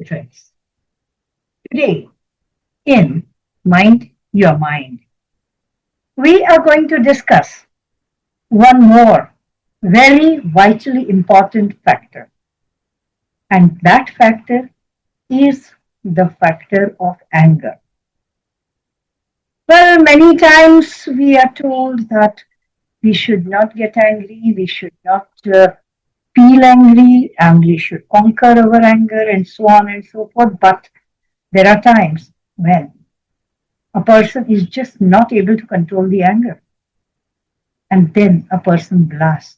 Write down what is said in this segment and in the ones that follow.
friends. Today, in Mind Your Mind, we are going to discuss one more very vitally important factor, and that factor is the factor of anger. Well, many times we are told that we should not get angry, we should not feel angry, and we should conquer our anger, and so on and so forth. But there are times when a person is just not able to control the anger, and then a person blasts.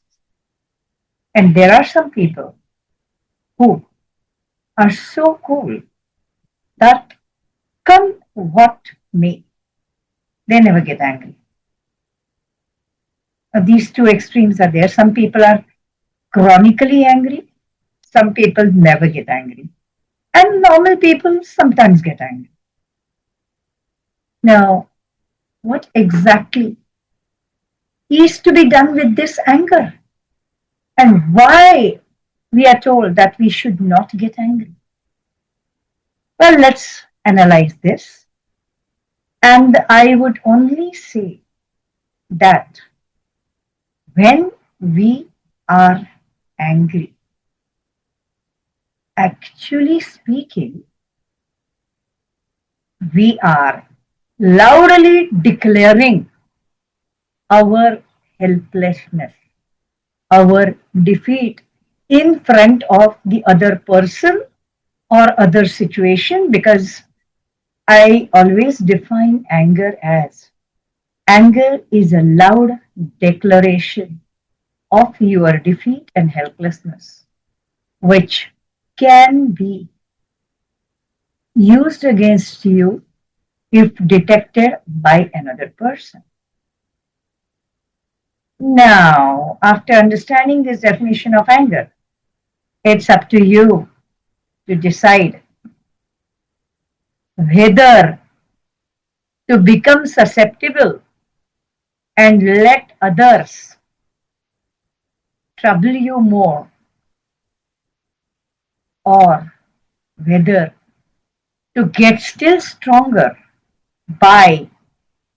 And there are some people who are so cool that come what may, they never get angry. These two extremes are there. Some people are chronically angry, some people never get angry, and normal people sometimes get angry. Now, what exactly is to be done with this anger? And why we are told that we should not get angry? Well, let's analyze this. And I would only say that when we are angry, actually speaking, we are loudly declaring our helplessness, our defeat in front of the other person or other situation, because I always define anger is a loud declaration of your defeat and helplessness, which can be used against you if detected by another person. Now, after understanding this definition of anger, it's up to you to decide whether to become susceptible and let others trouble you more, or whether to get still stronger by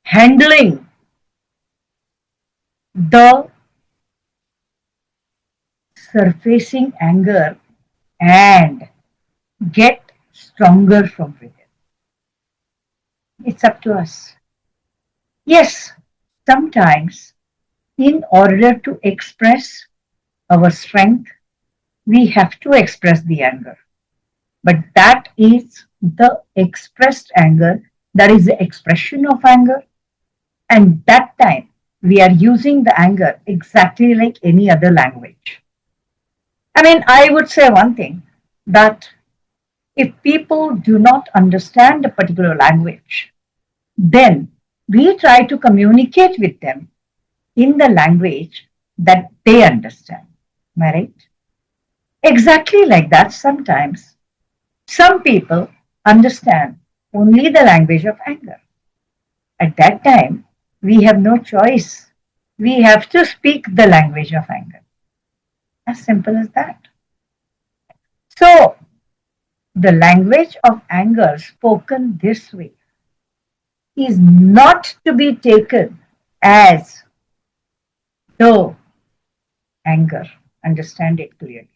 handling the surfacing anger and get stronger from within. It's up to us. Yes, sometimes in order to express our strength, we have to express the anger. But that is the expressed anger, that is the expression of anger. And that time we are using the anger exactly like any other language. I mean, I would say one thing, that if people do not understand a particular language, then we try to communicate with them in the language that they understand. Am I right? Exactly like that, sometimes some people understand only the language of anger. At that time, we have no choice. We have to speak the language of anger. As simple as that. So, the language of anger spoken this way is not to be taken as though anger. Understand it clearly.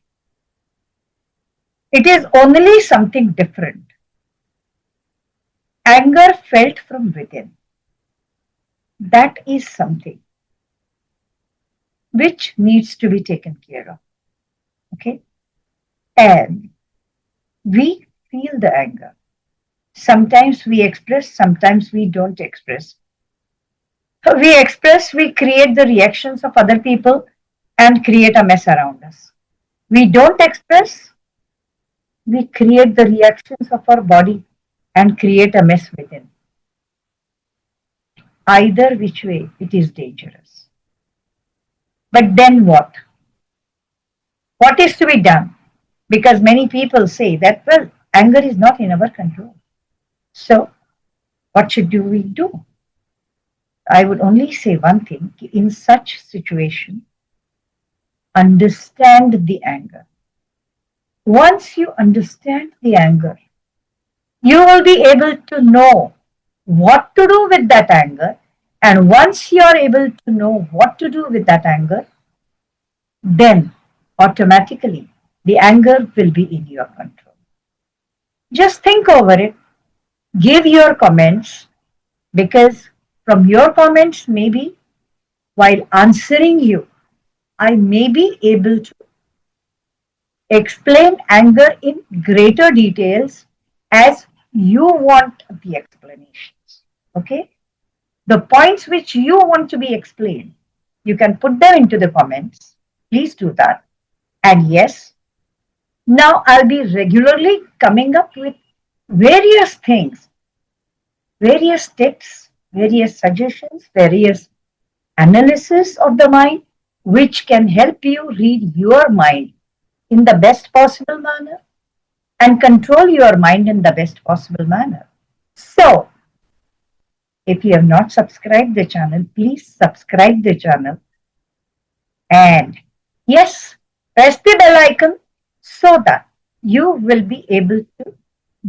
It is only something different. Anger felt from within. That is something which needs to be taken care of. Okay? And we feel the anger. Sometimes we express, sometimes we don't express. We express, we create the reactions of other people and create a mess around us. We don't express, we create the reactions of our body and create a mess within. Either which way, it is dangerous. But then what? What is to be done? Because many people say that, well, anger is not in our control. So, what should we do? I would only say one thing: in such situation, understand the anger. Once you understand the anger, you will be able to know what to do with that anger. And once you are able to know what to do with that anger, then automatically the anger will be in your control. Just think over it, give your comments, because from your comments, maybe while answering you, I may be able to explain anger in greater details as you want the explanations. Okay? The points which you want to be explained, you can put them into the comments. Please do that. And yes, now I'll be regularly coming up with various things, various tips, various suggestions, various analysis of the mind, which can help you read your mind in the best possible manner and control your mind in the best possible manner. So, if you have not subscribed the channel, please subscribe the channel. And yes, press the bell icon so that you will be able to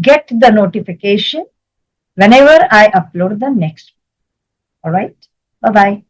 get the notification whenever I upload the next one. All right. Bye bye.